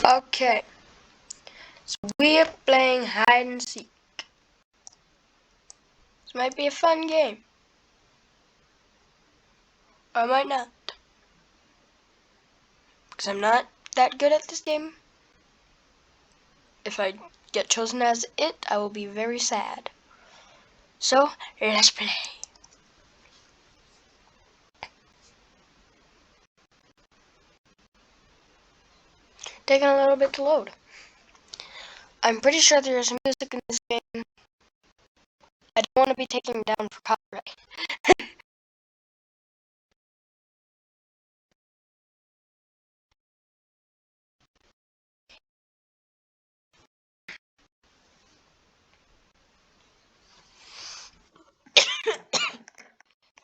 Okay, so we're playing hide and seek. This might be a fun game. Or I might not. Because I'm not that good at this game. If I get chosen as it, I will be very sad. So, let's play. Taking a little bit to load. I'm pretty sure there's music in this game. I don't want to be taken down for copyright.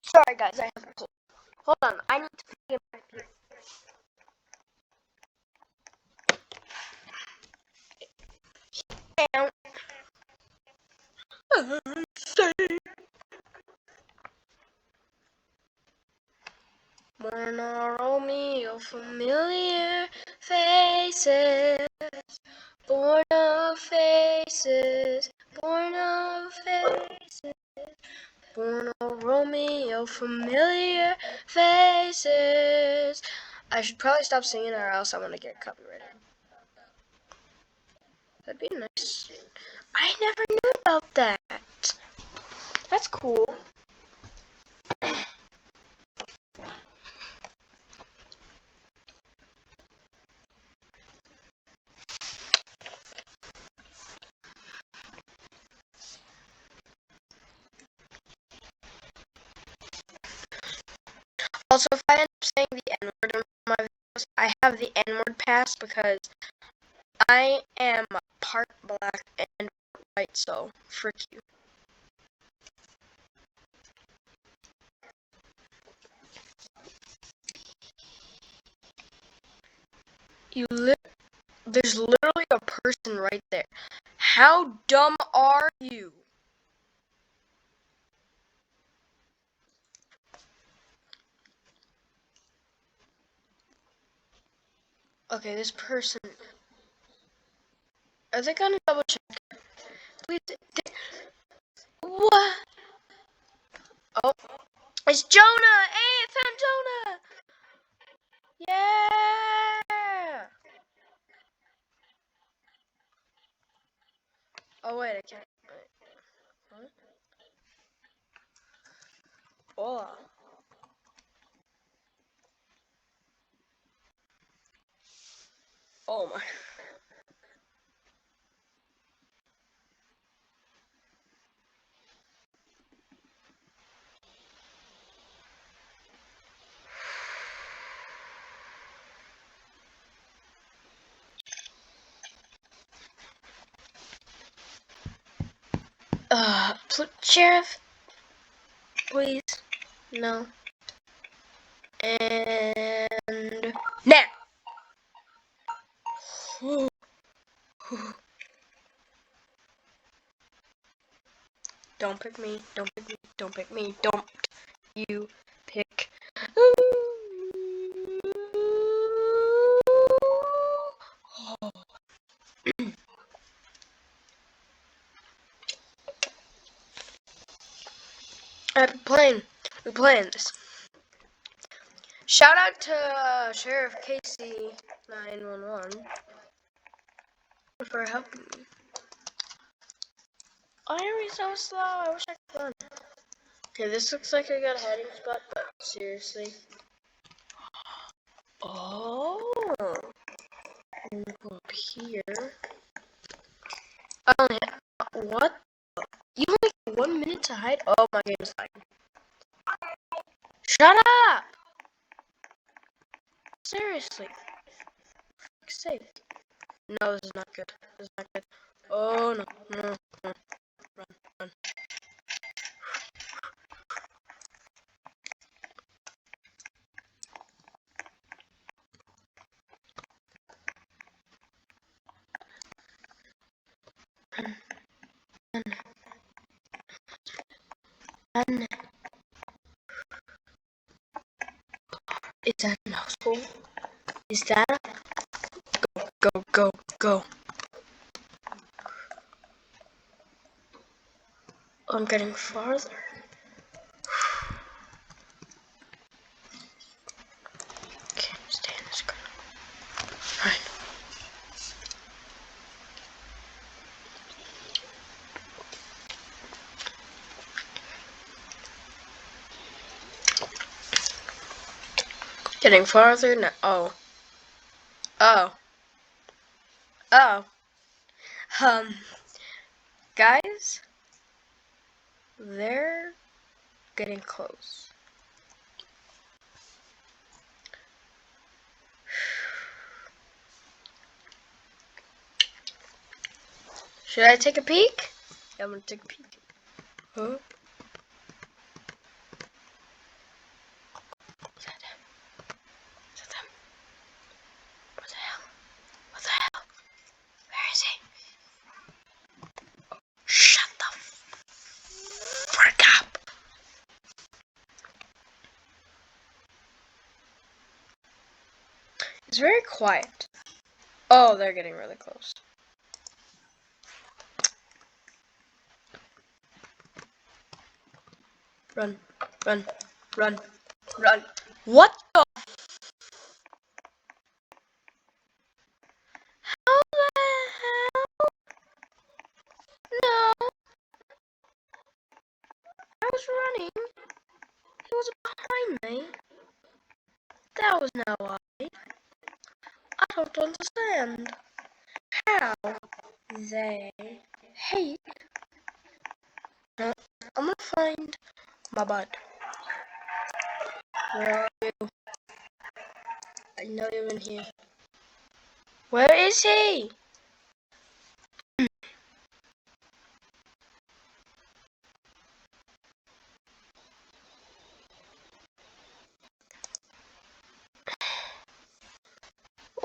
Sorry guys, I have a cold. Hold on, I need to pee in my pee. Morna Romeo, familiar faces, born of faces, born of faces, born of Romeo, familiar faces. I should probably stop singing or else I'm gonna get copyrighted. That'd be nice. I never knew about that. That's cool. Also, if I end up saying the N-word in my videos, I have the N-word pass because I am part black and white, so frick you. There's literally a person right there. How dumb are you? Okay, this person. Are they gonna double check? Please. What? Oh, it's Jonah! Hey, I found Jonah! Yeah! Oh wait, I can't. Wait. What? Oh. Oh my. Sheriff, please. No. And now. Don't pick me. Don't pick me. Don't pick me. Don't you pick. We're playing this. Shout out to Sheriff Casey 911 for helping me. Why are we so slow? I wish I could run. Okay, this looks like a good hiding spot, but seriously. Oh, I'm gonna go up here. I only have, what? You only have 1 minute to hide? Oh, my game is dying. Shut up! Seriously. For fuck's sake. No, this is not good. This is not good. Oh, no, no, no. Run, run. Run, run. Is that an household? Is that a... Go, go, go. I'm getting farther. Can't stand this crap. Fine. Getting farther now. Oh. Oh. Oh. Guys, they're getting close. Should I take a peek? Yeah, I'm gonna take a peek. Huh? Is that them? Is that them? What the hell? What the hell? Where is he? Shut the frick up! It's very quiet. Oh, they're getting really close. Run, run, run, run. What the? How the hell? No, I was running. He was behind me. That was no way. I don't understand how they hate. No, I'm gonna find my bud. Where are you? I know you're in here. Where is he?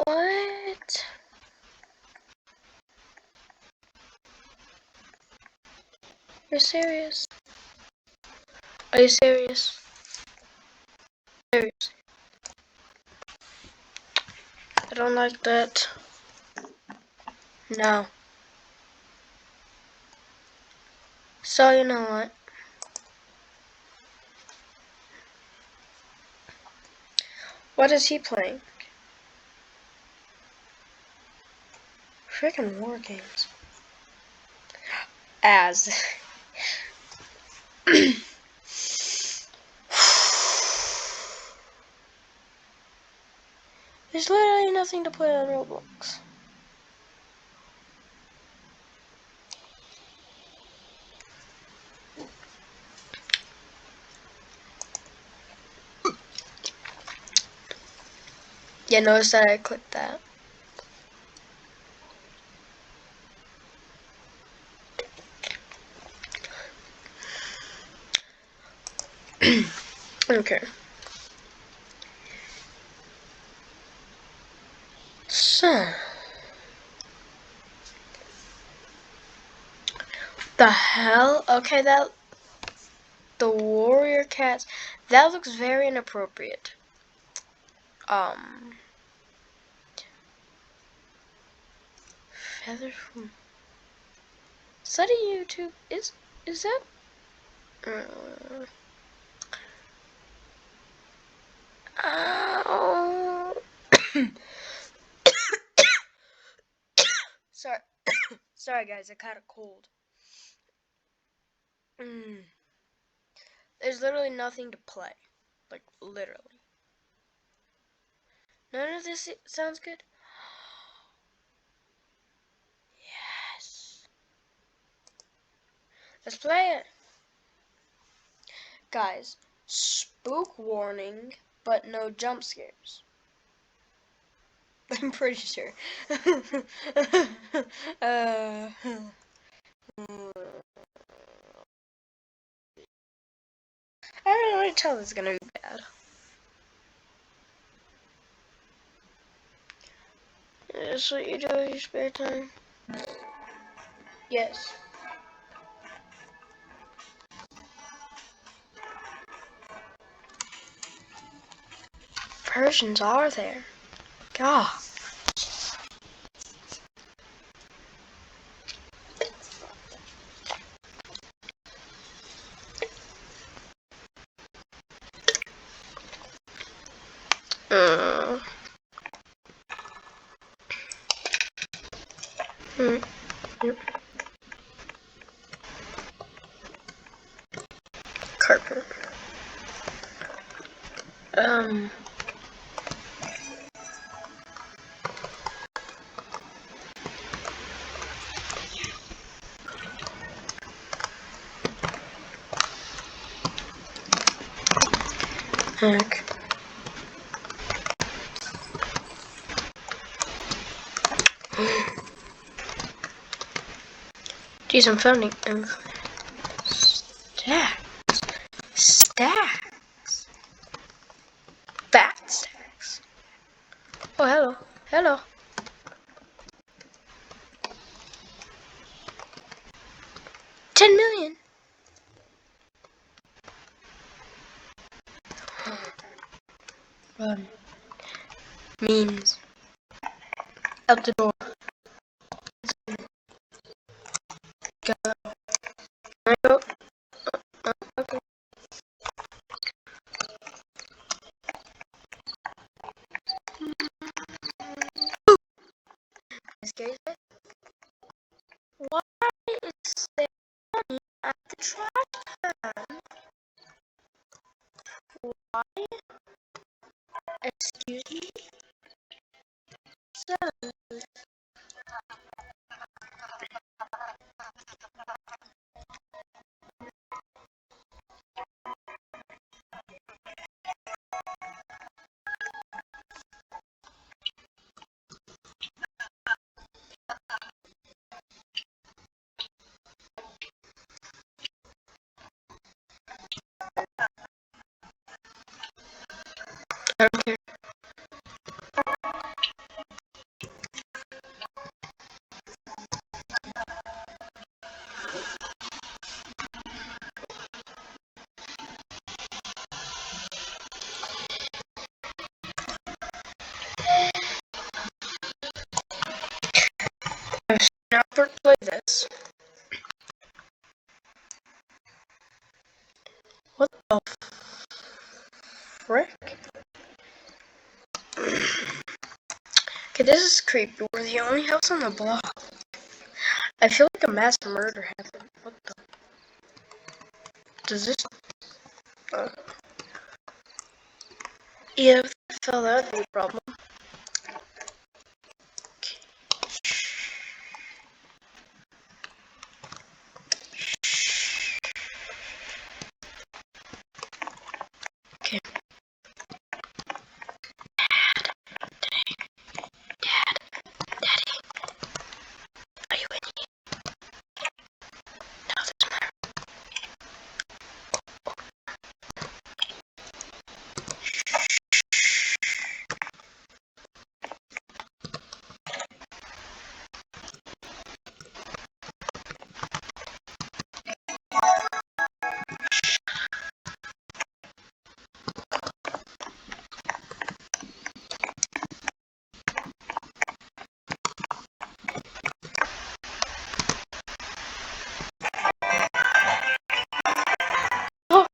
What? You're serious? Are you serious? Serious? I don't like that. No. So you know what? What is he playing? Freaking war games. As. There's literally nothing to play on Roblox. Yeah, notice that I clicked that. Okay. So. The hell? Okay, that. The warrior cats. That looks very inappropriate. Feather from. Is that a YouTube? Is that? Ow. Sorry, sorry guys, I caught a cold. There's literally nothing to play, like literally. None of this sounds good. Yes. Let's play it. Guys, spook warning, but no jump scares. I'm pretty sure. I don't really tell this is gonna be bad. That's what you do in your spare time. Yes. Persians are there. God. Yep. Carpet. Heck. Geez, I'm finding stacks, fat stacks. Oh, hello, hello. $10 million. Means out the door. Go. Go. Okay. Excuse me. Why is there money at the trash can? Why? Excuse me. So, I don't care. I've never played this. What the frick? Okay, this is creepy. We're the only house on the block. I feel like a mass murder happened. What the? Does this? Uh, yeah, if I fell, that would be a problem. Okay. Dad, Daddy, are you in here? No, that's my Oh,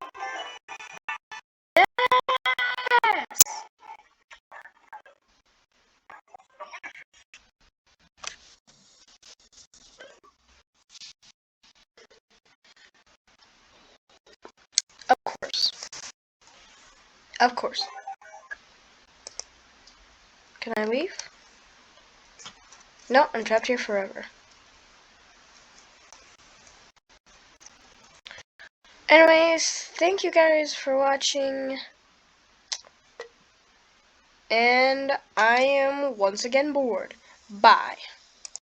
yes! Of course. Of course. Can I leave? No, I'm trapped here forever. Anyways, thank you guys for watching. And I am once again bored. Bye.